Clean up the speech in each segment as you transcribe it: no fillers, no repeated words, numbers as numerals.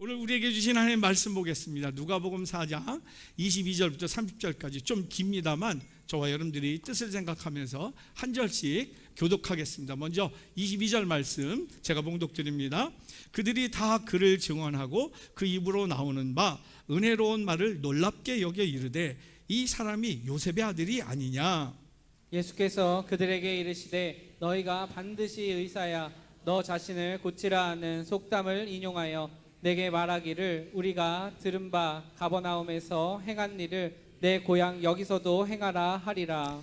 오늘 우리에게 주신 하나님의 말씀 보겠습니다. 누가복음 4장 22절부터 30절까지 좀 깁니다만 저와 여러분들이 뜻을 생각하면서 한 절씩 교독하겠습니다. 먼저 22절 말씀 제가 봉독드립니다. 그들이 다 그를 증언하고 그 입으로 나오는 바 은혜로운 말을 놀랍게 여겨 이르되 이 사람이 요셉의 아들이 아니냐. 예수께서 그들에게 이르시되 너희가 반드시 의사야 너 자신을 고치라 하는 속담을 인용하여 내게 말하기를 우리가 들은 바 가버나움에서 행한 일을 내 고향 여기서도 행하라 하리라.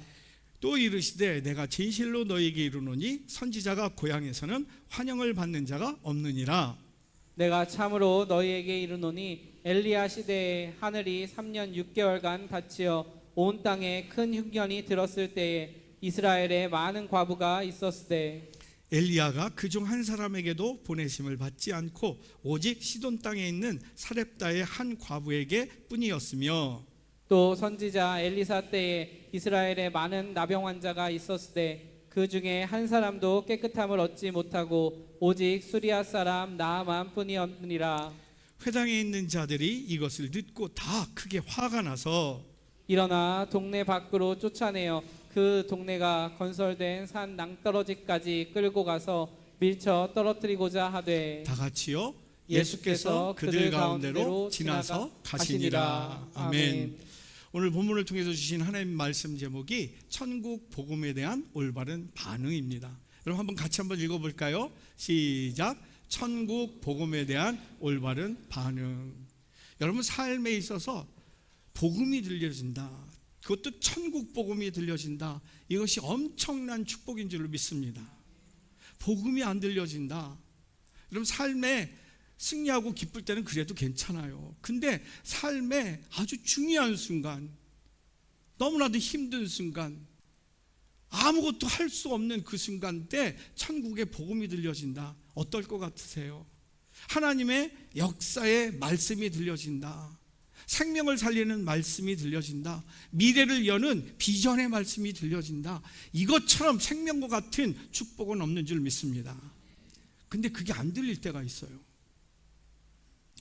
또 이르시되 내가 진실로 너희에게 이르노니 선지자가 고향에서는 환영을 받는 자가 없느니라. 내가 참으로 너희에게 이르노니 엘리야 시대에 하늘이 3년 6개월간 닫히어 온 땅에 큰 흉년이 들었을 때에 이스라엘에 많은 과부가 있었으되 엘리야가 그중 한 사람에게도 보내심을 받지 않고 오직 시돈 땅에 있는 사렙다의 한 과부에게 뿐이었으며 또 선지자 엘리사 때에 이스라엘에 많은 나병 환자가 있었으되 그 중에 한 사람도 깨끗함을 얻지 못하고 오직 수리아 사람 나아만 뿐이었느니라. 회당에 있는 자들이 이것을 듣고 다 크게 화가 나서 일어나 동네 밖으로 쫓아내어 그 동네가 건설된 산 낭떠러지까지 끌고 가서 밀쳐 떨어뜨리고자 하되 다 같이요 예수께서 그들 가운데로 지나서 가시니라. 아멘. 오늘 본문을 통해서 주신 하나님 말씀 제목이 천국 복음에 대한 올바른 반응입니다. 여러분 한번 같이 한번 읽어볼까요? 시작. 천국 복음에 대한 올바른 반응. 여러분 삶에 있어서 복음이 들려진다, 그것도 천국 복음이 들려진다, 이것이 엄청난 축복인 줄로 믿습니다. 복음이 안 들려진다, 여러분 삶에 승리하고 기쁠 때는 그래도 괜찮아요. 근데 삶에 아주 중요한 순간, 너무나도 힘든 순간, 아무것도 할 수 없는 그 순간 때 천국의 복음이 들려진다. 어떨 것 같으세요? 하나님의 역사의 말씀이 들려진다, 생명을 살리는 말씀이 들려진다, 미래를 여는 비전의 말씀이 들려진다. 이것처럼 생명과 같은 축복은 없는 줄 믿습니다. 근데 그게 안 들릴 때가 있어요.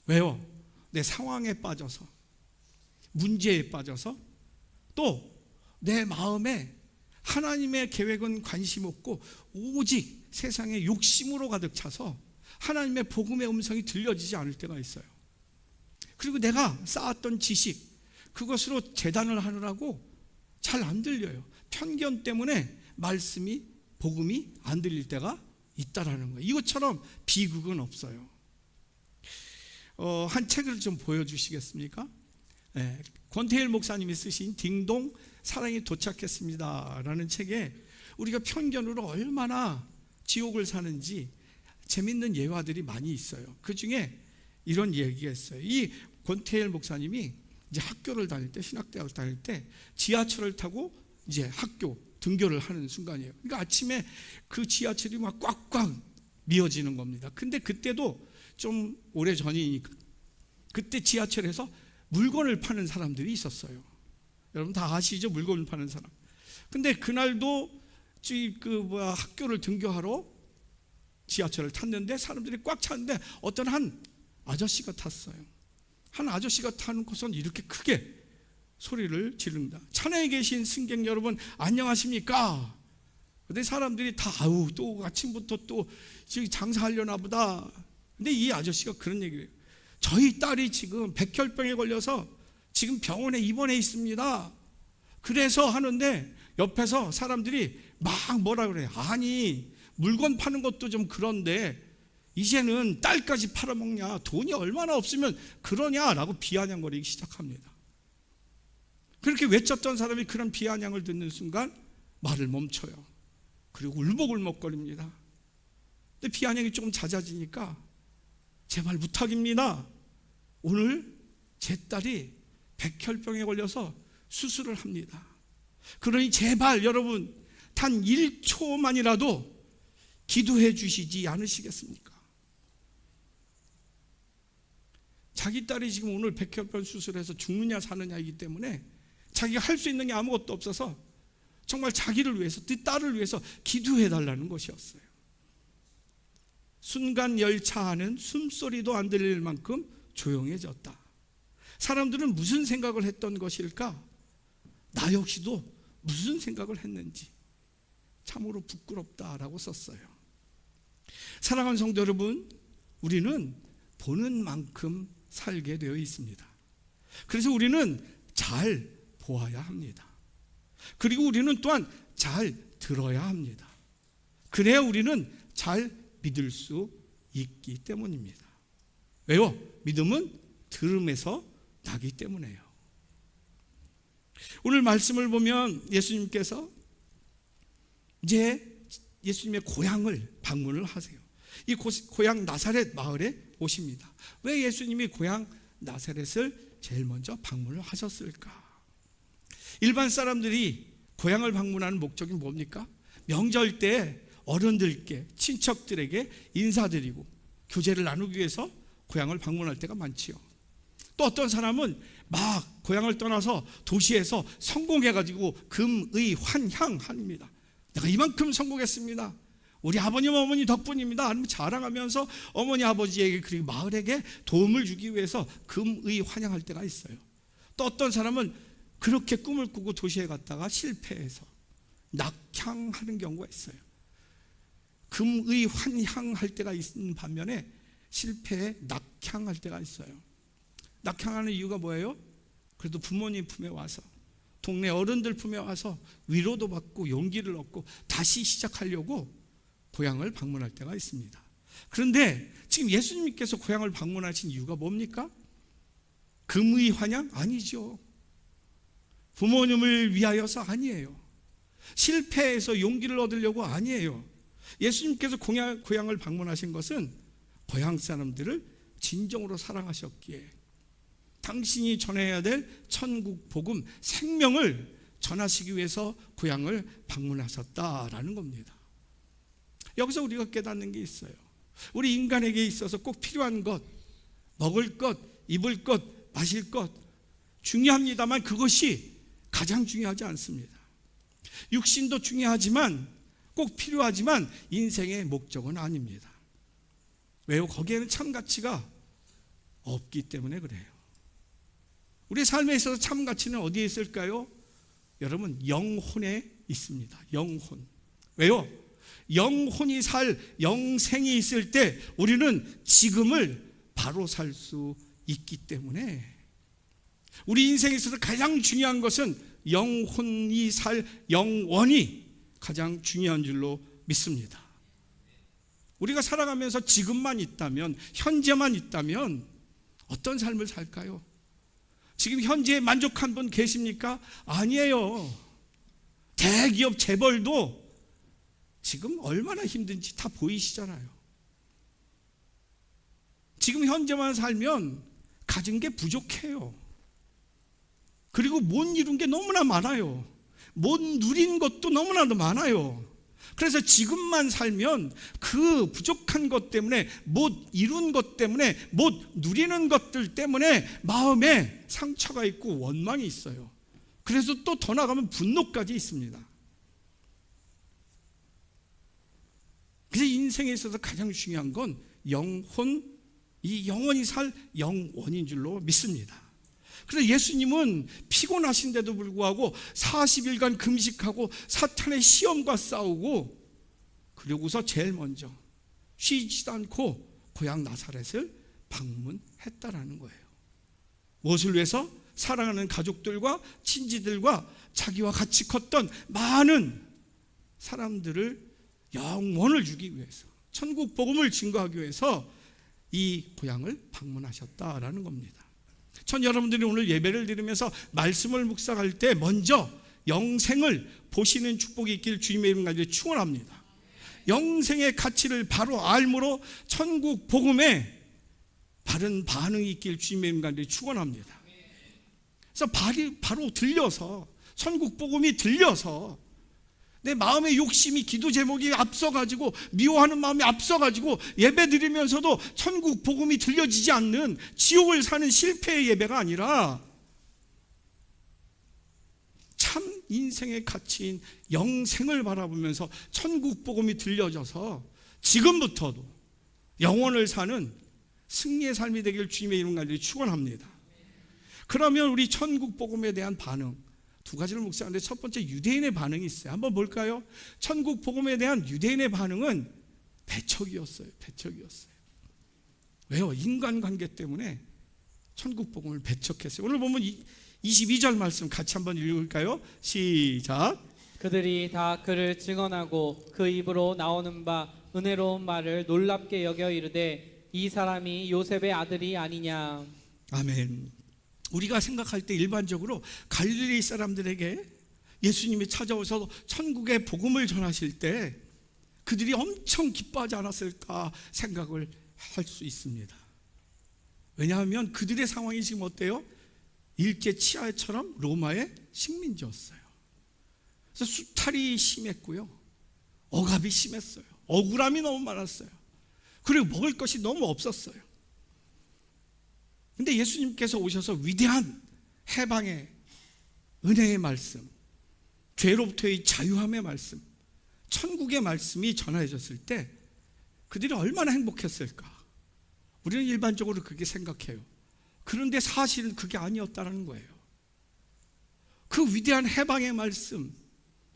왜요? 내 상황에 빠져서, 문제에 빠져서, 또 내 마음에 하나님의 계획은 관심 없고 오직 세상의 욕심으로 가득 차서 하나님의 복음의 음성이 들려지지 않을 때가 있어요. 그리고 내가 쌓았던 지식, 그것으로 재단을 하느라고 잘 안 들려요. 편견 때문에 말씀이, 복음이 안 들릴 때가 있다라는 거예요. 이것처럼 비극은 없어요. 한 책을 좀 보여주시겠습니까? 네, 권태일 목사님이 쓰신 딩동 사랑이 도착했습니다 라는 책에 우리가 편견으로 얼마나 지옥을 사는지 재밌는 예화들이 많이 있어요. 그 중에 이런 얘기가 있어요. 이 권태일 목사님이 이제 학교를 다닐 때, 신학대학을 다닐 때 지하철을 타고 이제 학교 등교를 하는 순간이에요. 그러니까 아침에 그 지하철이 막 꽉꽉 미어지는 겁니다. 근데 그때도 좀 오래 전이니까 그때 지하철에서 물건을 파는 사람들이 있었어요. 여러분 다 아시죠? 물건을 파는 사람. 근데 그날도 학교를 등교하러 지하철을 탔는데 사람들이 꽉 찼는데 어떤 한 아저씨가 탔어요. 한 아저씨가 타는 곳은 이렇게 크게 소리를 지른다. 차내에 계신 승객 여러분 안녕하십니까? 근데 사람들이 다 또 아침부터 또 장사하려나 보다. 근데 이 아저씨가 그런 얘기를 해요. 저희 딸이 지금 백혈병에 걸려서 지금 병원에 입원해 있습니다. 그래서 하는데 옆에서 사람들이 막 뭐라 그래요. 아니 물건 파는 것도 좀 그런데 이제는 딸까지 팔아먹냐, 돈이 얼마나 없으면 그러냐라고 비아냥거리기 시작합니다. 그렇게 외쳤던 사람이 그런 비아냥을 듣는 순간 말을 멈춰요. 그리고 울먹울먹거립니다. 근데 비아냥이 조금 잦아지니까 제발 부탁입니다. 오늘 제 딸이 백혈병에 걸려서 수술을 합니다. 그러니 제발 여러분 단 1초만이라도 기도해 주시지 않으시겠습니까? 자기 딸이 지금 오늘 백혈병 수술해서 죽느냐 사느냐이기 때문에 자기가 할 수 있는 게 아무것도 없어서 정말 자기를 위해서, 딸을 위해서 기도해 달라는 것이었어요. 순간 열차 안은 숨소리도 안 들릴 만큼 조용해졌다. 사람들은 무슨 생각을 했던 것일까? 나 역시도 무슨 생각을 했는지 참으로 부끄럽다라고 썼어요. 사랑하는 성도 여러분, 우리는 보는 만큼 살게 되어 있습니다. 그래서 우리는 잘 보아야 합니다. 그리고 우리는 또한 잘 들어야 합니다. 그래야 우리는 잘 믿을 수 있기 때문입니다. 왜요? 믿음은 들음에서 나기 때문에요. 오늘 말씀을 보면 예수님께서 이제 예수님의 고향을 방문을 하세요. 이 고향 나사렛 마을에 오십니다. 왜 예수님이 고향 나사렛을 제일 먼저 방문을 하셨을까? 일반 사람들이 고향을 방문하는 목적이 뭡니까? 명절 때 어른들께, 친척들에게 인사드리고 교제를 나누기 위해서 고향을 방문할 때가 많지요. 또 어떤 사람은 막 고향을 떠나서 도시에서 성공해가지고 금의 환향합니다. 내가 이만큼 성공했습니다. 우리 아버님 어머니 덕분입니다. 아니면 자랑하면서 어머니 아버지에게 그리고 마을에게 도움을 주기 위해서 금의 환향할 때가 있어요. 또 어떤 사람은 그렇게 꿈을 꾸고 도시에 갔다가 실패해서 낙향하는 경우가 있어요. 금의 환향할 때가 있는 반면에 실패에 낙향할 때가 있어요. 낙향하는 이유가 뭐예요? 그래도 부모님 품에 와서, 동네 어른들 품에 와서 위로도 받고 용기를 얻고 다시 시작하려고 고향을 방문할 때가 있습니다. 그런데 지금 예수님께서 고향을 방문하신 이유가 뭡니까? 금의 환향? 아니죠. 부모님을 위하여서 아니에요. 실패해서 용기를 얻으려고 아니에요. 예수님께서 고향을 방문하신 것은 고향 사람들을 진정으로 사랑하셨기에 당신이 전해야 될 천국 복음, 생명을 전하시기 위해서 고향을 방문하셨다라는 겁니다. 여기서 우리가 깨닫는 게 있어요. 우리 인간에게 있어서 꼭 필요한 것, 먹을 것, 입을 것, 마실 것 중요합니다만 그것이 가장 중요하지 않습니다. 육신도 중요하지만 꼭 필요하지만 인생의 목적은 아닙니다. 왜요? 거기에는 참 가치가 없기 때문에 그래요. 우리 삶에 있어서 참 가치는 어디에 있을까요? 여러분, 영혼에 있습니다. 영혼. 왜요? 영혼이 살 영생이 있을 때 우리는 지금을 바로 살 수 있기 때문에 우리 인생에 있어서 가장 중요한 것은 영혼이 살 영원이 가장 중요한 줄로 믿습니다. 우리가 살아가면서 지금만 있다면, 현재만 있다면 어떤 삶을 살까요? 지금 현재에 만족한 분 계십니까? 아니에요. 대기업 재벌도 지금 얼마나 힘든지 다 보이시잖아요. 지금 현재만 살면 가진 게 부족해요. 그리고 못 이룬 게 너무나 많아요. 못 누린 것도 너무나도 많아요. 그래서 지금만 살면 그 부족한 것 때문에, 못 이룬 것 때문에, 못 누리는 것들 때문에 마음에 상처가 있고 원망이 있어요. 그래서 또 더 나가면 분노까지 있습니다. 그래서 인생에 있어서 가장 중요한 건 영혼, 이 영원히 살 영원인 줄로 믿습니다. 그래서 예수님은 피곤하신데도 불구하고 40일간 금식하고 사탄의 시험과 싸우고 그러고서 제일 먼저 쉬지도 않고 고향 나사렛을 방문했다라는 거예요. 무엇을 위해서? 사랑하는 가족들과 친지들과 자기와 같이 컸던 많은 사람들을 영원을 주기 위해서, 천국 복음을 증거하기 위해서 이 고향을 방문하셨다라는 겁니다. 전 여러분들이 오늘 예배를 드리면서 말씀을 묵상할 때 먼저 영생을 보시는 축복이 있길 주님의 이름 가지고 축원합니다. 영생의 가치를 바로 알므로 천국 복음에 바른 반응이 있길 주님의 이름 가지고 축원합니다. 그래서 바로 들려서, 천국 복음이 들려서 내 마음의 욕심이, 기도 제목이 앞서가지고, 미워하는 마음이 앞서가지고 예배 드리면서도 천국 복음이 들려지지 않는 지옥을 사는 실패의 예배가 아니라 참 인생의 가치인 영생을 바라보면서 천국 복음이 들려져서 지금부터도 영원을 사는 승리의 삶이 되길 주님의 이름 간절히 축원합니다. 그러면 우리 천국 복음에 대한 반응 두 가지를 묵상하는데, 첫 번째 유대인의 반응이 있어요. 한번 볼까요? 천국 복음에 대한 유대인의 반응은 배척이었어요. 배척이었어요. 왜요? 인간관계 때문에 천국 복음을 배척했어요. 오늘 보면 22절 말씀 같이 한번 읽을까요? 시작. 그들이 다 그를 증언하고 그 입으로 나오는 바 은혜로운 말을 놀랍게 여겨 이르되 이 사람이 요셉의 아들이 아니냐. 아멘. 우리가 생각할 때 일반적으로 갈릴리 사람들에게 예수님이 찾아오셔서 천국의 복음을 전하실 때 그들이 엄청 기뻐하지 않았을까 생각을 할 수 있습니다. 왜냐하면 그들의 상황이 지금 어때요? 일제 치하처럼 로마의 식민지였어요. 그래서 수탈이 심했고요, 억압이 심했어요. 억울함이 너무 많았어요. 그리고 먹을 것이 너무 없었어요. 근데 예수님께서 오셔서 위대한 해방의 은혜의 말씀, 죄로부터의 자유함의 말씀, 천국의 말씀이 전해졌을 때 그들이 얼마나 행복했을까? 우리는 일반적으로 그렇게 생각해요. 그런데 사실은 그게 아니었다는 거예요. 그 위대한 해방의 말씀,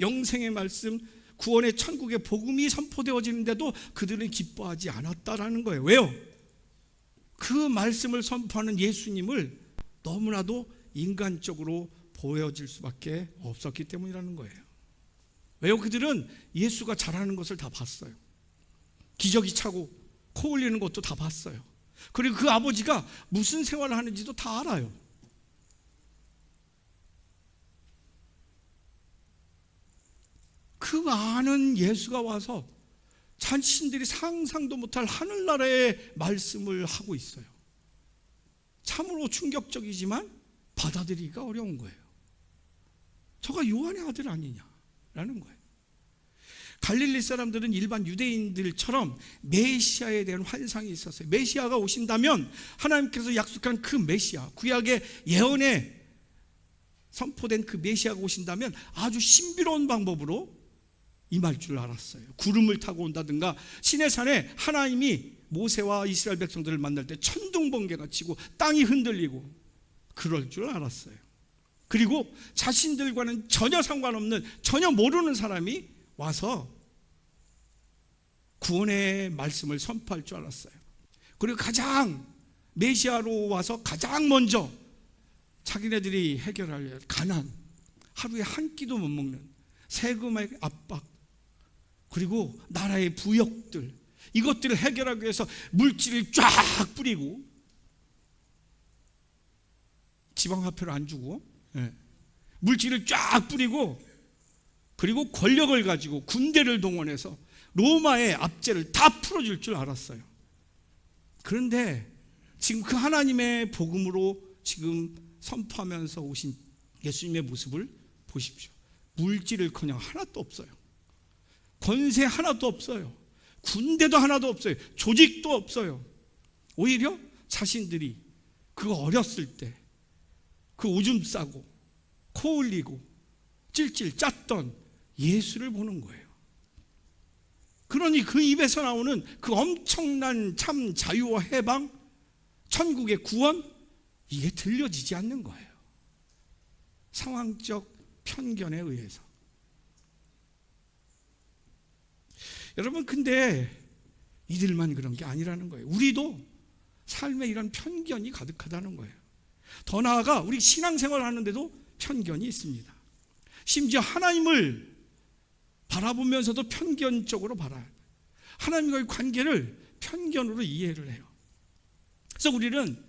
영생의 말씀, 구원의 천국의 복음이 선포되어지는데도 그들은 기뻐하지 않았다라는 거예요. 왜요? 그 말씀을 선포하는 예수님을 너무나도 인간적으로 보여질 수밖에 없었기 때문이라는 거예요. 왜요? 그들은 예수가 잘하는 것을 다 봤어요. 기저귀 차고 코 흘리는 것도 다 봤어요. 그리고 그 아버지가 무슨 생활을 하는지도 다 알아요. 그 아는 예수가 와서 자신들이 상상도 못할 하늘나라의 말씀을 하고 있어요. 참으로 충격적이지만 받아들이기가 어려운 거예요. 저가 요한의 아들 아니냐라는 거예요. 갈릴리 사람들은 일반 유대인들처럼 메시아에 대한 환상이 있었어요. 메시아가 오신다면 하나님께서 약속한 그 메시아, 구약의 예언에 선포된 그 메시아가 오신다면 아주 신비로운 방법으로 임할 줄 알았어요. 구름을 타고 온다든가, 시내산에 하나님이 모세와 이스라엘 백성들을 만날 때 천둥번개가 치고 땅이 흔들리고 그럴 줄 알았어요. 그리고 자신들과는 전혀 상관없는, 전혀 모르는 사람이 와서 구원의 말씀을 선포할 줄 알았어요. 그리고 가장 메시아로 와서 가장 먼저 자기네들이 해결할 일, 가난, 하루에 한 끼도 못 먹는 세금의 압박, 그리고 나라의 부역들, 이것들을 해결하기 위해서 물질을 쫙 뿌리고, 지방화폐를 안 주고 물질을 쫙 뿌리고, 그리고 권력을 가지고 군대를 동원해서 로마의 압제를 다 풀어줄 줄 알았어요. 그런데 지금 그 하나님의 복음으로 지금 선포하면서 오신 예수님의 모습을 보십시오. 물질을커녕 하나도 없어요. 권세 하나도 없어요. 군대도 하나도 없어요. 조직도 없어요. 오히려 자신들이 그 어렸을 때 그 오줌 싸고 코 흘리고 찔찔 짰던 예수를 보는 거예요. 그러니 그 입에서 나오는 그 엄청난 참 자유와 해방, 천국의 구원, 이게 들려지지 않는 거예요. 상황적 편견에 의해서. 여러분, 근데 이들만 그런 게 아니라는 거예요. 우리도 삶에 이런 편견이 가득하다는 거예요. 더 나아가 우리 신앙생활을 하는데도 편견이 있습니다. 심지어 하나님을 바라보면서도 편견적으로 바라요. 하나님과의 관계를 편견으로 이해를 해요. 그래서 우리는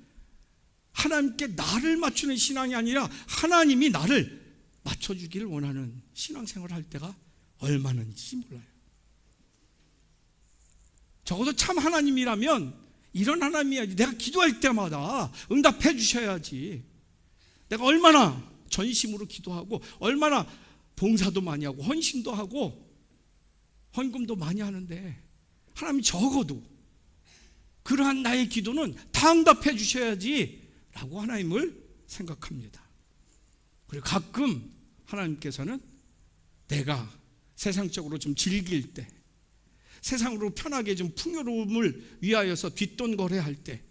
하나님께 나를 맞추는 신앙이 아니라 하나님이 나를 맞춰주기를 원하는 신앙생활을 할 때가 얼마는지 몰라요. 적어도 참 하나님이라면 이런 하나님이야지, 내가 기도할 때마다 응답해 주셔야지, 내가 얼마나 전심으로 기도하고 얼마나 봉사도 많이 하고 헌신도 하고 헌금도 많이 하는데 하나님이 적어도 그러한 나의 기도는 다 응답해 주셔야지 라고 하나님을 생각합니다. 그리고 가끔 하나님께서는 내가 세상적으로 좀 즐길 때, 세상으로 편하게 좀 풍요로움을 위하여서 뒷돈 거래할 때,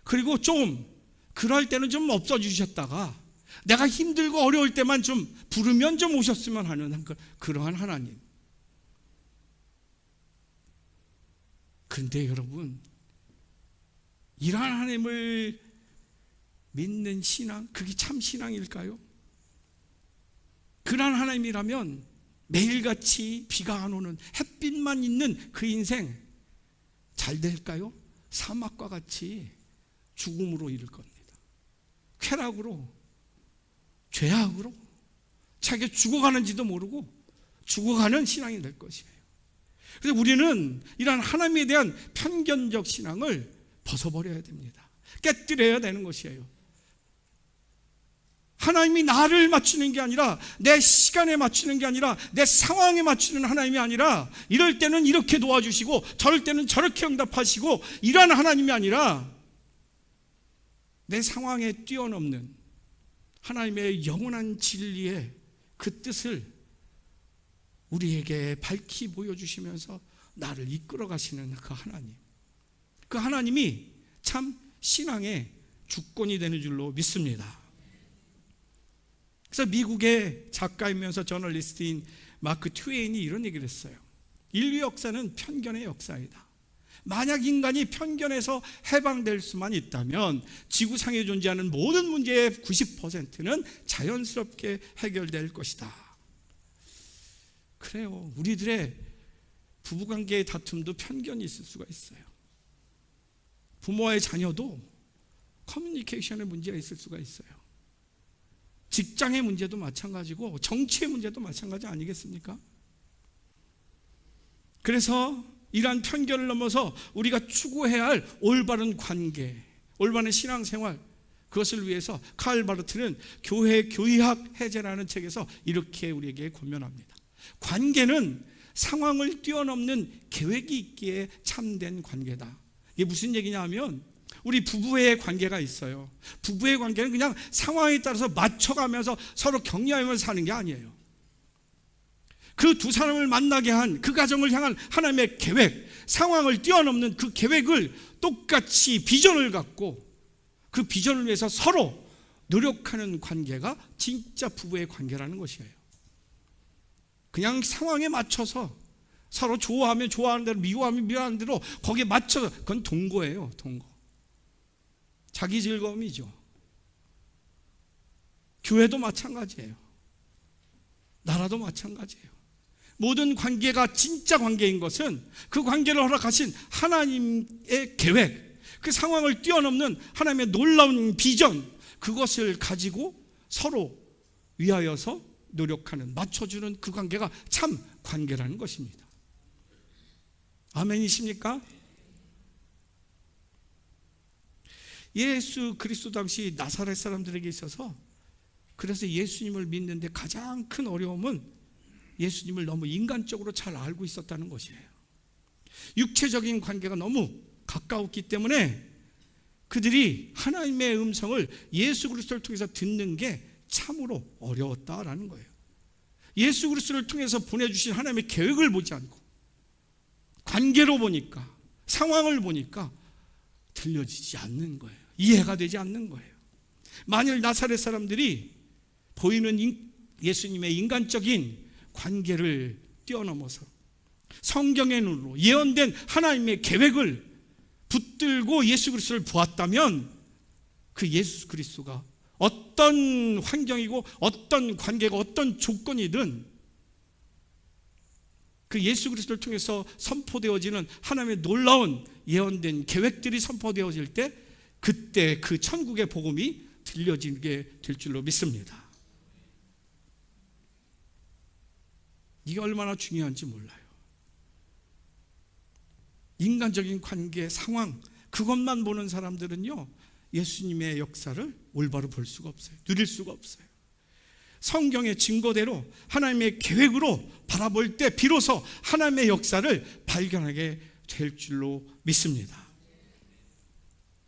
그리고 좀 그럴 때는 좀 없어주셨다가 내가 힘들고 어려울 때만 좀 부르면 좀 오셨으면 하는 그러한 하나님. 그런데 여러분, 이러한 하나님을 믿는 신앙, 그게 참 신앙일까요? 그러한 하나님이라면 매일같이 비가 안 오는 햇빛만 있는 그 인생 잘 될까요? 사막과 같이 죽음으로 이를 겁니다. 쾌락으로, 죄악으로 자기가 죽어가는지도 모르고 죽어가는 신앙이 될 것이에요. 그래서 우리는 이러한 하나님에 대한 편견적 신앙을 벗어버려야 됩니다. 깨뜨려야 되는 것이에요. 하나님이 나를 맞추는 게 아니라, 내 시간에 맞추는 게 아니라, 내 상황에 맞추는 하나님이 아니라, 이럴 때는 이렇게 도와주시고 저럴 때는 저렇게 응답하시고, 이러한 하나님이 아니라 내 상황에 뛰어넘는 하나님의 영원한 진리의 그 뜻을 우리에게 밝히 보여주시면서 나를 이끌어 가시는 그 하나님, 그 하나님이 참 신앙의 주권이 되는 줄로 믿습니다. 그래서 미국의 작가이면서 저널리스트인 마크 트웨인이 이런 얘기를 했어요. 인류 역사는 편견의 역사이다. 만약 인간이 편견에서 해방될 수만 있다면 지구상에 존재하는 모든 문제의 90%는 자연스럽게 해결될 것이다. 그래요. 우리들의 부부관계의 다툼도 편견이 있을 수가 있어요. 부모와의 자녀도 커뮤니케이션의 문제가 있을 수가 있어요. 직장의 문제도 마찬가지고 정치의 문제도 마찬가지 아니겠습니까? 그래서 이러한 편견을 넘어서 우리가 추구해야 할 올바른 관계, 올바른 신앙생활, 그것을 위해서 칼 바르트는 교회 교의학 해제라는 책에서 이렇게 우리에게 권면합니다. 관계는 상황을 뛰어넘는 계획이 있기에 참된 관계다. 이게 무슨 얘기냐 하면, 우리 부부의 관계가 있어요. 부부의 관계는 그냥 상황에 따라서 맞춰가면서 서로 격려하면서 사는 게 아니에요. 그 두 사람을 만나게 한 그 가정을 향한 하나님의 계획, 상황을 뛰어넘는 그 계획을 똑같이 비전을 갖고 그 비전을 위해서 서로 노력하는 관계가 진짜 부부의 관계라는 것이에요. 그냥 상황에 맞춰서 서로 좋아하면 좋아하는 대로, 미워하면 미워하는 대로 거기에 맞춰서, 그건 동거예요. 동거. 자기 즐거움이죠. 교회도 마찬가지예요. 나라도 마찬가지예요. 모든 관계가 진짜 관계인 것은 그 관계를 허락하신 하나님의 계획, 그 상황을 뛰어넘는 하나님의 놀라운 비전, 그것을 가지고 서로 위하여서 노력하는, 맞춰주는 그 관계가 참 관계라는 것입니다. 아멘이십니까? 예수 그리스도 당시 나사렛 사람들에게 있어서, 그래서 예수님을 믿는데 가장 큰 어려움은 예수님을 너무 인간적으로 잘 알고 있었다는 것이에요. 육체적인 관계가 너무 가까웠기 때문에 그들이 하나님의 음성을 예수 그리스도를 통해서 듣는 게 참으로 어려웠다라는 거예요. 예수 그리스도를 통해서 보내주신 하나님의 계획을 보지 않고 관계로 보니까, 상황을 보니까 들려지지 않는 거예요. 이해가 되지 않는 거예요. 만일 나사렛 사람들이 보이는 예수님의 인간적인 관계를 뛰어넘어서 성경의 눈으로 예언된 하나님의 계획을 붙들고 예수 그리스도를 보았다면, 그 예수 그리스도가 어떤 환경이고 어떤 관계가 어떤 조건이든 그 예수 그리스도를 통해서 선포되어지는 하나님의 놀라운 예언된 계획들이 선포되어질 때, 그때 그 천국의 복음이 들려지게 될 줄로 믿습니다. 이게 얼마나 중요한지 몰라요. 인간적인 관계, 상황, 그것만 보는 사람들은요, 예수님의 역사를 올바로 볼 수가 없어요. 누릴 수가 없어요. 성경의 증거대로 하나님의 계획으로 바라볼 때 비로소 하나님의 역사를 발견하게 될 줄로 믿습니다.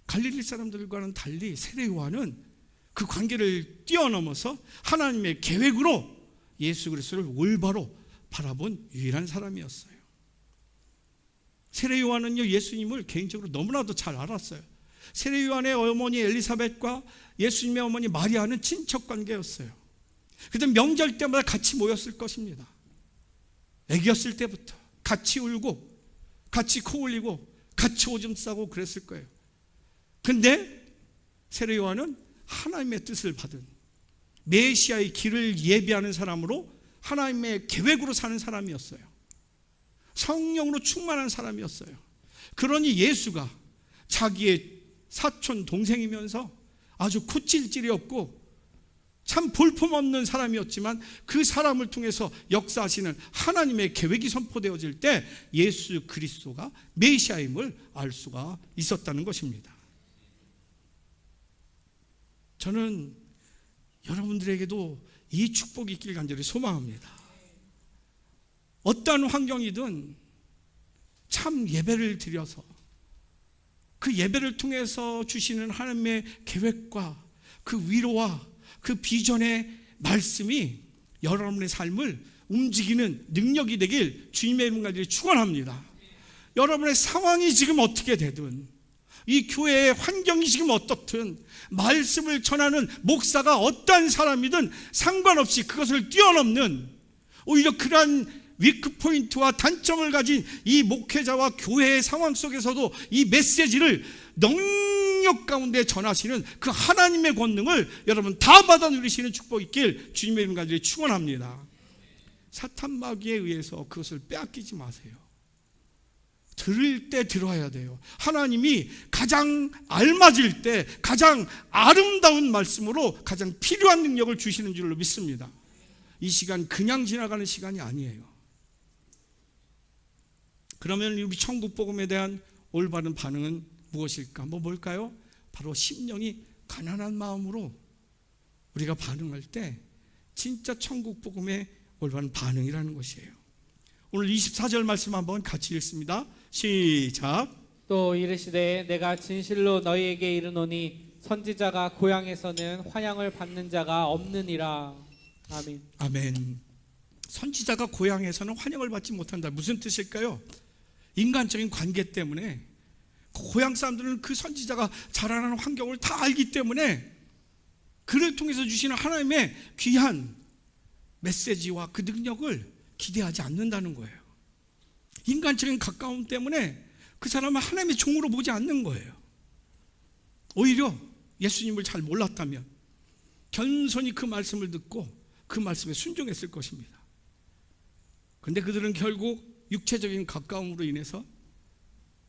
갈릴리 사람들과는 달리 세례 요한은 그 관계를 뛰어넘어서 하나님의 계획으로 예수 그리스도를 올바로 바라본 유일한 사람이었어요. 세례 요한은요, 예수님을 개인적으로 너무나도 잘 알았어요. 세례 요한의 어머니 엘리사벳과 예수님의 어머니 마리아는 친척 관계였어요. 그때 명절 때마다 같이 모였을 것입니다. 애기였을 때부터 같이 울고 같이 코 흘리고 같이 오줌 싸고 그랬을 거예요. 근데 세례 요한은 하나님의 뜻을 받은 메시아의 길을 예비하는 사람으로 하나님의 계획으로 사는 사람이었어요. 성령으로 충만한 사람이었어요. 그러니 예수가 자기의 사촌 동생이면서 아주 코찔찔이 없고 참 볼품없는 사람이었지만 그 사람을 통해서 역사하시는 하나님의 계획이 선포되어질 때 예수 그리스도가 메시아임을 알 수가 있었다는 것입니다. 저는 여러분들에게도 이 축복이 있길 간절히 소망합니다. 어떠한 환경이든 참 예배를 드려서 그 예배를 통해서 주시는 하나님의 계획과 그 위로와 그 비전의 말씀이 여러분의 삶을 움직이는 능력이 되길 주님의 이름 간절히 축원합니다. 여러분의 상황이 지금 어떻게 되든 이 교회의 환경이 지금 어떻든 말씀을 전하는 목사가 어떠한 사람이든 상관없이 그것을 뛰어넘는 오히려 그러한 위크포인트와 단점을 가진 이 목회자와 교회의 상황 속에서도 이 메시지를 능력 가운데 전하시는 그 하나님의 권능을 여러분 다 받아 누리시는 축복이 있길 주님의 이름 간절히 축원합니다. 사탄 마귀에 의해서 그것을 빼앗기지 마세요. 들을 때 들어야 돼요. 하나님이 가장 알맞을 때 가장 아름다운 말씀으로 가장 필요한 능력을 주시는 줄로 믿습니다. 이 시간 그냥 지나가는 시간이 아니에요. 그러면 우리 천국 복음에 대한 올바른 반응은 무엇일까? 뭘까요? 바로 심령이 가난한 마음으로 우리가 반응할 때 진짜 천국 복음의 올바른 반응이라는 것이에요. 오늘 24절 말씀 한번 같이 읽습니다. 시작. 또 이르시되 내가 진실로 너희에게 이르노니 선지자가 고향에서는 환영을 받는 자가 없느니라. 아멘. 아멘. 선지자가 고향에서는 환영을 받지 못한다. 무슨 뜻일까요? 인간적인 관계 때문에 고향 사람들은 그 선지자가 자라나는 환경을 다 알기 때문에 그를 통해서 주시는 하나님의 귀한 메시지와 그 능력을 기대하지 않는다는 거예요. 인간적인 가까움 때문에 그 사람은 하나님의 종으로 보지 않는 거예요. 오히려 예수님을 잘 몰랐다면 겸손히 그 말씀을 듣고 그 말씀에 순종했을 것입니다. 그런데 그들은 결국 육체적인 가까움으로 인해서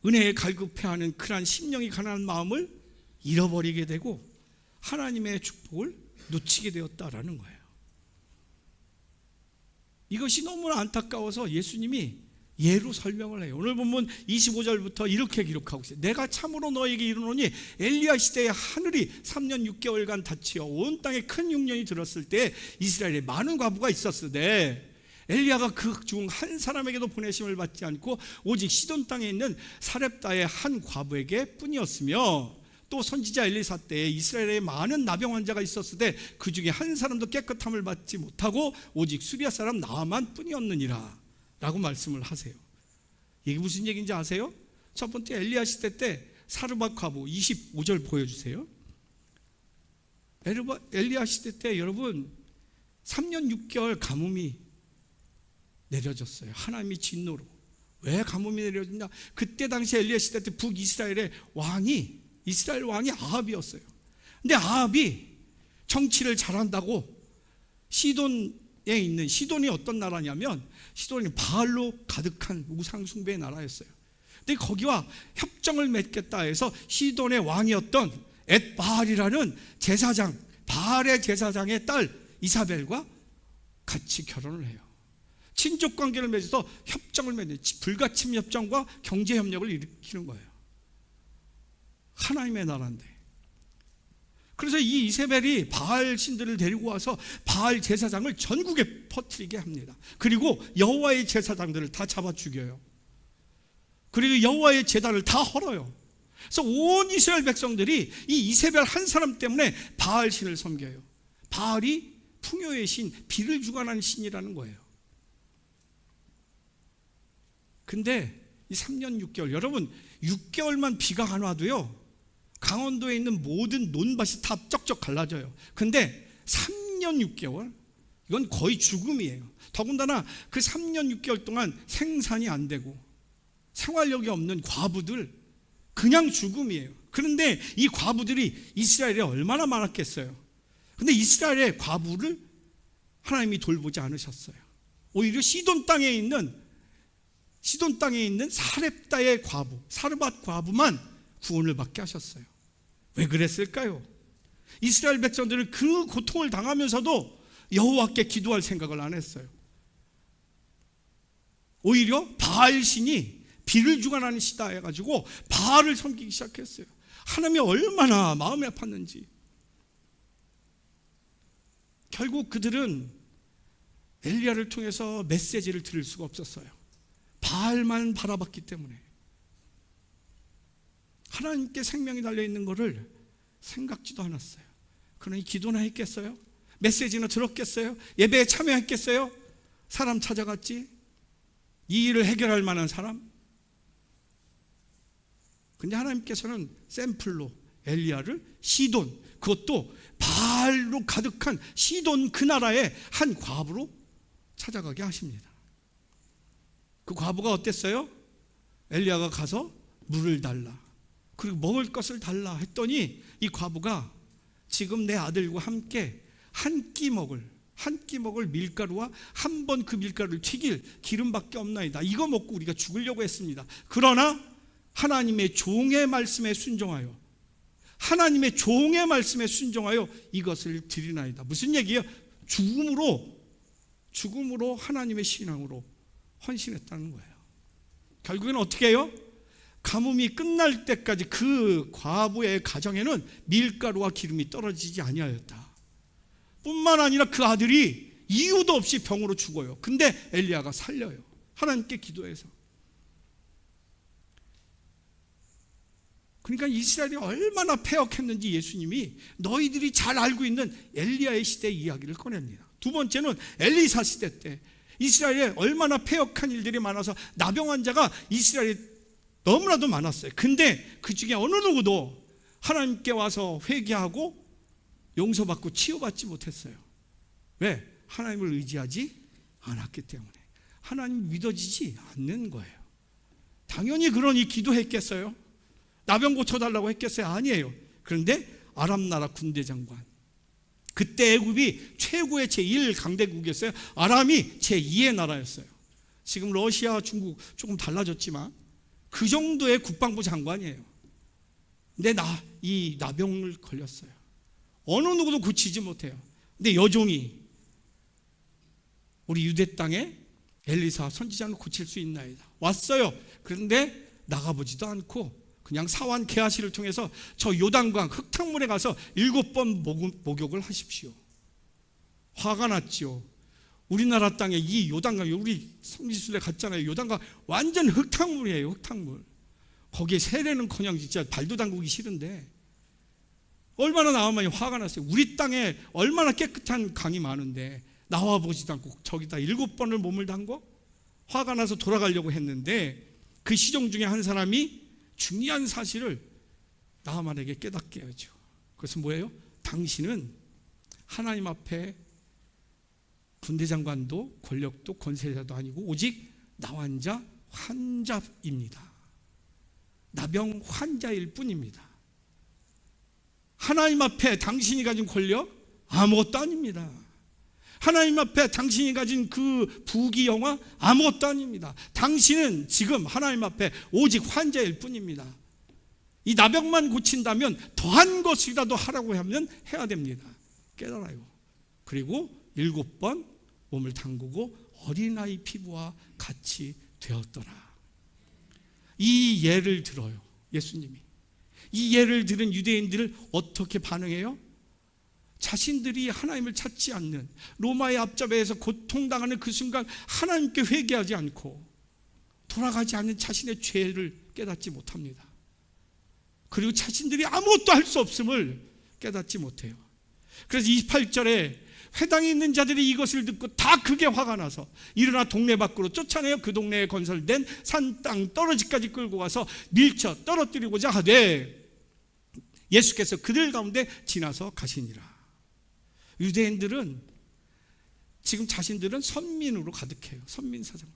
은혜에 갈급해하는 그러한 심령이 가난한 마음을 잃어버리게 되고 하나님의 축복을 놓치게 되었다라는 거예요. 이것이 너무나 안타까워서 예수님이 예로 설명을 해요. 오늘 본문 25절부터 이렇게 기록하고 있어요. 내가 참으로 너에게 이르노니 엘리야 시대에 하늘이 3년 6개월간 닫히어 온 땅에 큰 흉년이 들었을 때 이스라엘에 많은 과부가 있었으되 엘리야가 그 중 한 사람에게도 보내심을 받지 않고 오직 시돈 땅에 있는 사렙다의 한 과부에게 뿐이었으며 또 선지자 엘리사 때에 이스라엘에 많은 나병 환자가 있었으되 그 중에 한 사람도 깨끗함을 받지 못하고 오직 수리아 사람 나아만 뿐이었느니라 라고 말씀을 하세요. 이게 무슨 얘기인지 아세요? 첫 번째 엘리야 시대 때 사르밧 과부 25절 보여주세요. 엘리야 시대 때 여러분 3년 6개월 가뭄이 내려졌어요. 하나님이 진노로. 왜 가뭄이 내려졌냐? 그때 당시 엘리야 시대 때 북이스라엘의 왕이 이스라엘 왕이 아합이었어요. 근데 아합이 정치를 잘한다고 시돈에 있는, 시돈이 어떤 나라냐면 시돈이 바알로 가득한 우상 숭배의 나라였어요. 근데 거기와 협정을 맺겠다 해서 시돈의 왕이었던 엣바알이라는 제사장, 바알의 제사장의 딸 이사벨과 같이 결혼을 해요. 친족 관계를 맺어서 협정을 맺는 불가침 협정과 경제 협력을 일으키는 거예요. 하나님의 나라인데. 그래서 이 이세벨이 바알 신들을 데리고 와서 바알 제사장을 전국에 퍼뜨리게 합니다. 그리고 여호와의 제사장들을 다 잡아 죽여요. 그리고 여호와의 제단을 다 헐어요. 그래서 온 이스라엘 백성들이 이 이세벨 한 사람 때문에 바알 신을 섬겨요. 바알이 풍요의 신, 비를 주관하는 신이라는 거예요. 근데 이 3년 6개월, 여러분 6개월만 비가 안 와도요 강원도에 있는 모든 논밭이 다 쩍쩍 갈라져요. 근데 3년 6개월, 이건 거의 죽음이에요. 더군다나 그 3년 6개월 동안 생산이 안 되고 생활력이 없는 과부들, 그냥 죽음이에요. 그런데 이 과부들이 이스라엘에 얼마나 많았겠어요. 근데 이스라엘의 과부를 하나님이 돌보지 않으셨어요. 오히려 시돈 땅에 있는 사렙다의 과부, 사르밧 과부만 구원을 받게 하셨어요. 왜 그랬을까요? 이스라엘 백성들은 그 고통을 당하면서도 여호와께 기도할 생각을 안 했어요. 오히려 바알 신이 비를 주관하는 시다 해가지고 바알을 섬기기 시작했어요. 하나님이 얼마나 마음이 아팠는지. 결국 그들은 엘리야를 통해서 메시지를 들을 수가 없었어요. 바알만 바라봤기 때문에. 하나님께 생명이 달려있는 것을 생각지도 않았어요. 그러니 기도나 했겠어요? 메시지나 들었겠어요? 예배에 참여했겠어요? 사람 찾아갔지? 이 일을 해결할 만한 사람? 근데 하나님께서는 샘플로 엘리야를 시돈, 그것도 바알로 가득한 시돈 그 나라의 한 과부로 찾아가게 하십니다. 그 과부가 어땠어요? 엘리야가 가서 물을 달라, 그리고 먹을 것을 달라 했더니 이 과부가 지금 내 아들과 함께 한 끼 먹을 밀가루와 한 번 그 밀가루를 튀길 기름밖에 없나이다. 이거 먹고 우리가 죽으려고 했습니다. 그러나 하나님의 종의 말씀에 순종하여 이것을 드리나이다. 무슨 얘기예요? 죽음으로 하나님의 신앙으로 헌신했다는 거예요. 결국에는 어떻게 해요? 가뭄이 끝날 때까지 그 과부의 가정에는 밀가루와 기름이 떨어지지 아니하였다. 뿐만 아니라 그 아들이 이유도 없이 병으로 죽어요. 근데 엘리야가 살려요. 하나님께 기도해서. 그러니까 이스라엘이 얼마나 패역했는지 예수님이 너희들이 잘 알고 있는 엘리야의 시대 이야기를 꺼냅니다. 두 번째는 엘리사 시대 때 이스라엘에 얼마나 패역한 일들이 많아서 나병 환자가 이스라엘에 너무나도 많았어요. 근데 그 중에 어느 누구도 하나님께 와서 회개하고 용서받고 치유받지 못했어요. 왜? 하나님을 의지하지 않았기 때문에. 하나님 믿어지지 않는 거예요. 당연히 그러니 기도했겠어요? 나병 고쳐달라고 했겠어요? 아니에요. 그런데 아람 나라 군대 장관, 그때 애굽이 최고의 제1 강대국이었어요. 아람이 제2의 나라였어요. 지금 러시아, 중국 조금 달라졌지만 그 정도의 국방부 장관이에요. 근데 이 나병을 걸렸어요. 어느 누구도 고치지 못해요. 근데 여종이 우리 유대 땅에 엘리사 선지자를 고칠 수 있나이다. 왔어요. 그런데 나가보지도 않고 그냥 사환 게하시를 통해서 저 요단강 흙탕물에 가서 7번 목욕을 하십시오. 화가 났죠. 우리나라 땅에 이 요단강, 우리 성지순례 갔잖아요. 요단강 완전 흙탕물이에요. 흙탕물. 거기에 세례는커녕 진짜 발도 담그기 싫은데 얼마나 나오면 화가 났어요. 우리 땅에 얼마나 깨끗한 강이 많은데 나와보지도 않고 저기다 7번을 몸을 담궈? 화가 나서 돌아가려고 했는데 그 시종 중에 한 사람이 중요한 사실을 나하만에게 깨닫게 하죠. 그것은 뭐예요? 당신은 하나님 앞에 군대장관도 권력도 권세자도 아니고 오직 환자입니다. 나병 환자일 뿐입니다. 하나님 앞에 당신이 가진 권력 아무것도 아닙니다. 하나님 앞에 당신이 가진 그 부귀 영화 아무것도 아닙니다. 당신은 지금 하나님 앞에 오직 환자일 뿐입니다. 이 나병만 고친다면 더한 것이라도 하라고 하면 해야 됩니다. 깨달아요. 그리고 7번 몸을 담그고 어린아이 피부와 같이 되었더라. 이 예를 들어요. 예수님이. 이 예를 들은 유대인들을 어떻게 반응해요? 자신들이 하나님을 찾지 않는, 로마의 앞잡이에서 고통당하는 그 순간 하나님께 회개하지 않고 돌아가지 않는 자신의 죄를 깨닫지 못합니다. 그리고 자신들이 아무것도 할 수 없음을 깨닫지 못해요. 그래서 28절에 회당에 있는 자들이 이것을 듣고 다 크게 화가 나서 일어나 동네 밖으로 쫓아내어 그 동네에 건설된 산 땅 떨어지까지 끌고 가서 밀쳐 떨어뜨리고자 하되 예수께서 그들 가운데 지나서 가시니라. 유대인들은 지금 자신들은 선민으로 가득해요. 선민 사상.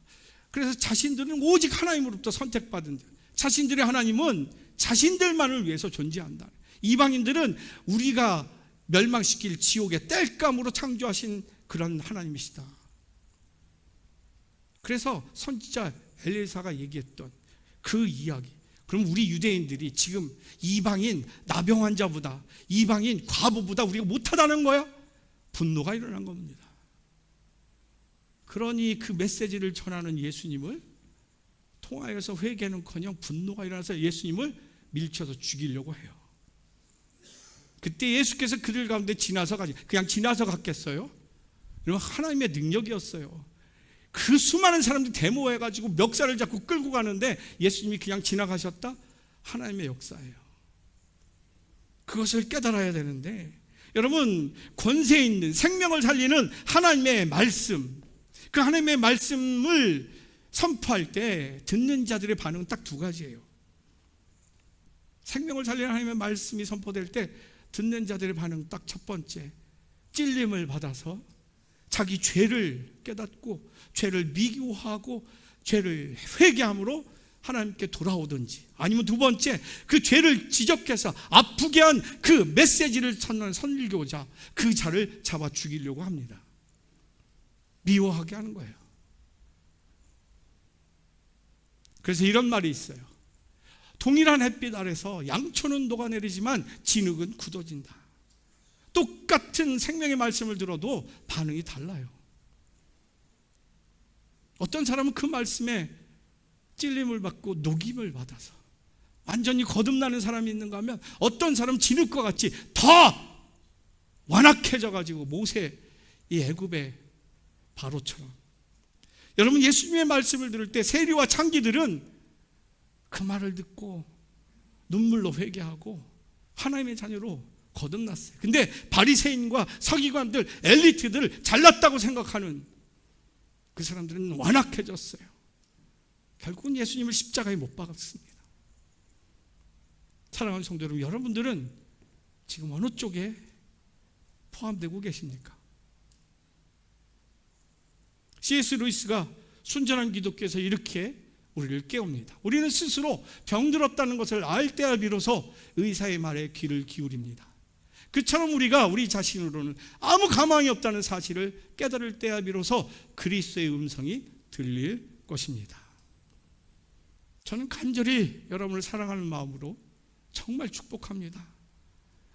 그래서 자신들은 오직 하나님으로부터 선택받은 자. 자신들의 하나님은 자신들만을 위해서 존재한다. 이방인들은 우리가 멸망시킬 지옥의 땔감으로 창조하신 그런 하나님이시다. 그래서 선지자 엘리사가 얘기했던 그 이야기. 그럼 우리 유대인들이 지금 이방인 나병 환자보다, 이방인 과부보다 우리가 못하다는 거야? 분노가 일어난 겁니다. 그러니 그 메시지를 전하는 예수님을 통하여서 회개는커녕 분노가 일어나서 예수님을 밀쳐서 죽이려고 해요. 그때 예수께서 그들 가운데 지나서 가지, 그냥 지나서 갔겠어요? 그러면 하나님의 능력이었어요. 그 수많은 사람들이 데모해가지고 멱살을 잡고 끌고 가는데 예수님이 그냥 지나가셨다? 하나님의 역사예요. 그것을 깨달아야 되는데, 여러분, 권세 있는 생명을 살리는 하나님의 말씀, 그 하나님의 말씀을 선포할 때 듣는 자들의 반응은 딱 두 가지예요. 생명을 살리는 하나님의 말씀이 선포될 때 듣는 자들의 반응 딱 첫 번째, 찔림을 받아서 자기 죄를 깨닫고 죄를 미워하고 죄를 회개함으로 하나님께 돌아오든지, 아니면 두 번째, 그 죄를 지적해서 아프게 한 그 메시지를 전하는 선교자, 그 자를 잡아 죽이려고 합니다. 미워하게 하는 거예요. 그래서 이런 말이 있어요. 동일한 햇빛 아래서 양초는 녹아내리지만 진흙은 굳어진다. 똑같은 생명의 말씀을 들어도 반응이 달라요. 어떤 사람은 그 말씀에 찔림을 받고 녹임을 받아서 완전히 거듭나는 사람이 있는가 하면, 어떤 사람은 진흙과 같이 더 완악해져 가지고 모세 이 애굽의 바로처럼. 여러분, 예수님의 말씀을 들을 때 세리와 창기들은 그 말을 듣고 눈물로 회개하고 하나님의 자녀로 거듭났어요. 근데 바리새인과 서기관들, 엘리트들, 잘났다고 생각하는 그 사람들은 완악해졌어요. 결국은 예수님을 십자가에 못 박았습니다. 사랑하는 성도 여러분, 여러분들은 지금 어느 쪽에 포함되고 계십니까? C.S. 루이스가 순전한 기독교에서 이렇게 우리를 깨웁니다. 우리는 스스로 병들었다는 것을 알 때야 비로소 의사의 말에 귀를 기울입니다. 그처럼 우리가 우리 자신으로는 아무 가망이 없다는 사실을 깨달을 때야 비로소 그리스도의 음성이 들릴 것입니다. 저는 간절히 여러분을 사랑하는 마음으로 정말 축복합니다.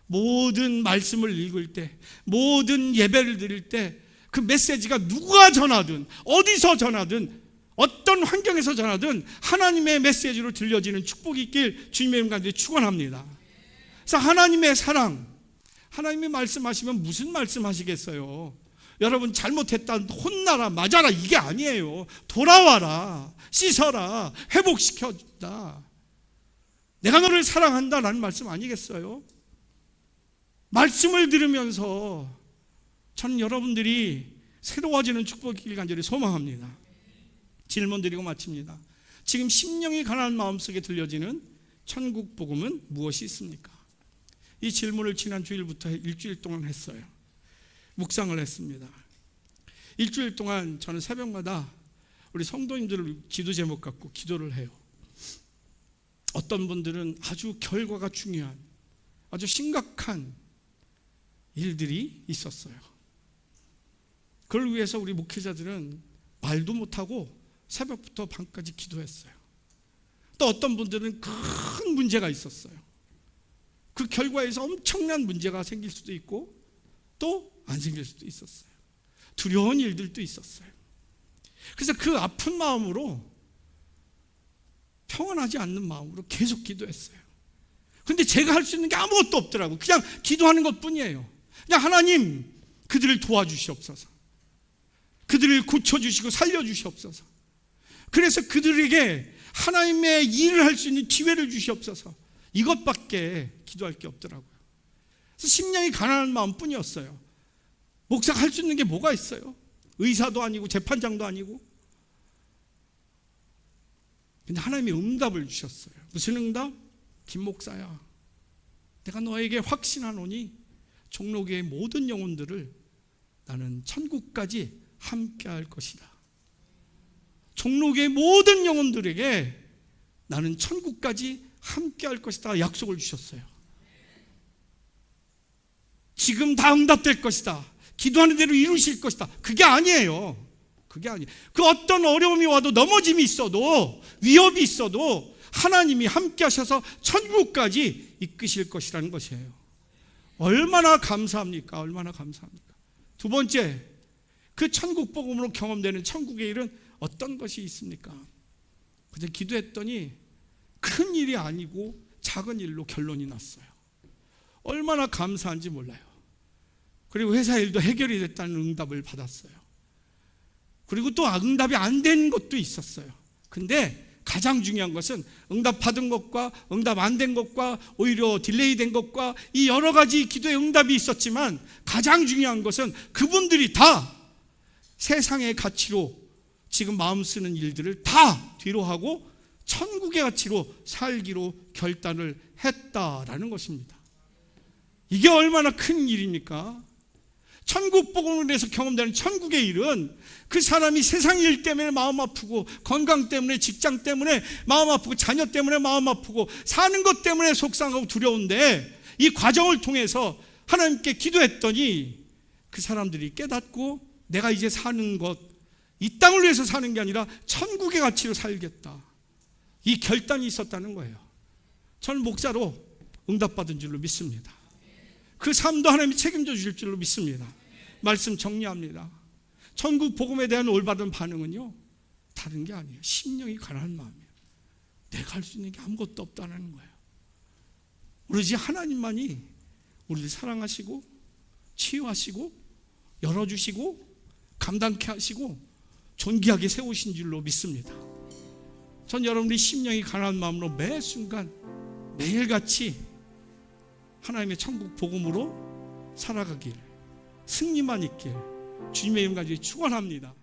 모든 말씀을 읽을 때, 모든 예배를 드릴 때 그 메시지가 누가 전하든, 어디서 전하든, 어떤 환경에서 전하든 하나님의 메시지로 들려지는 축복이 있길 주님의 이름 가운데 축원합니다. 그래서 하나님의 사랑, 하나님이 말씀하시면 무슨 말씀하시겠어요? 여러분 잘못했다, 혼나라, 맞아라, 이게 아니에요. 돌아와라, 씻어라, 회복시켜준다, 내가 너를 사랑한다라는 말씀 아니겠어요? 말씀을 들으면서 저는 여러분들이 새로워지는 축복이길 간절히 소망합니다. 질문 드리고 마칩니다. 지금 심령이 가난한 마음속에 들려지는 천국 복음은 무엇이 있습니까? 이 질문을 지난 주일부터 일주일 동안 했어요. 묵상을 했습니다. 일주일 동안 저는 새벽마다 우리 성도님들을 기도 제목 갖고 기도를 해요. 어떤 분들은 아주 결과가 중요한, 아주 심각한 일들이 있었어요. 그걸 위해서 우리 목회자들은 말도 못하고 새벽부터 밤까지 기도했어요. 또 어떤 분들은 큰 문제가 있었어요. 그 결과에서 엄청난 문제가 생길 수도 있고 또 안 생길 수도 있었어요. 두려운 일들도 있었어요. 그래서 그 아픈 마음으로, 평안하지 않는 마음으로 계속 기도했어요. 근데 제가 할 수 있는 게 아무것도 없더라고요. 그냥 기도하는 것뿐이에요. 그냥 하나님, 그들을 도와주시옵소서, 그들을 고쳐주시고 살려주시옵소서, 그래서 그들에게 하나님의 일을 할 수 있는 기회를 주시옵소서, 이것밖에 기도할 게 없더라고요. 그래서 심령이 가난한 마음뿐이었어요. 목사가 할 수 있는 게 뭐가 있어요? 의사도 아니고 재판장도 아니고. 근데 하나님이 응답을 주셨어요. 무슨 응답? 김 목사야, 내가 너에게 확신하노니 종로교의 모든 영혼들을 나는 천국까지 함께 할 것이다. 종로교의 모든 영혼들에게 나는 천국까지 함께 할 것이다 약속을 주셨어요. 지금 다 응답될 것이다, 기도하는 대로 이루실 것이다, 그게 아니에요. 그게 아니에요. 그 어떤 어려움이 와도, 넘어짐이 있어도, 위협이 있어도 하나님이 함께 하셔서 천국까지 이끄실 것이라는 것이에요. 얼마나 감사합니까? 얼마나 감사합니까? 두 번째, 그 천국 복음으로 경험되는 천국의 일은 어떤 것이 있습니까? 그냥 기도했더니 큰 일이 아니고 작은 일로 결론이 났어요. 얼마나 감사한지 몰라요. 그리고 회사 일도 해결이 됐다는 응답을 받았어요. 그리고 또 응답이 안 된 것도 있었어요. 근데 가장 중요한 것은 응답 받은 것과 응답 안 된 것과 오히려 딜레이 된 것과 이 여러 가지 기도의 응답이 있었지만, 가장 중요한 것은 그분들이 다 세상의 가치로 지금 마음 쓰는 일들을 다 뒤로 하고 천국의 가치로 살기로 결단을 했다라는 것입니다. 이게 얼마나 큰 일입니까? 천국 복음을 위해서 경험되는 천국의 일은 그 사람이 세상 일 때문에 마음 아프고, 건강 때문에, 직장 때문에 마음 아프고, 자녀 때문에 마음 아프고, 사는 것 때문에 속상하고 두려운데, 이 과정을 통해서 하나님께 기도했더니 그 사람들이 깨닫고, 내가 이제 사는 것, 이 땅을 위해서 사는 게 아니라 천국의 가치로 살겠다, 이 결단이 있었다는 거예요. 저는 목사로 응답받은 줄로 믿습니다. 그 삶도 하나님이 책임져 주실 줄로 믿습니다. 말씀 정리합니다. 천국 복음에 대한 올바른 반응은요, 다른 게 아니에요. 심령이 가난한 마음이에요. 내가 할 수 있는 게 아무것도 없다는 거예요. 오로지 하나님만이 우리를 사랑하시고 치유하시고 열어주시고 감당케 하시고 존귀하게 세우신 줄로 믿습니다. 전 여러분이 심령이 가난한 마음으로 매 순간 매일같이 하나님의 천국 복음으로 살아가길, 승리만 있길 주님의 이름 가지고 축원합니다.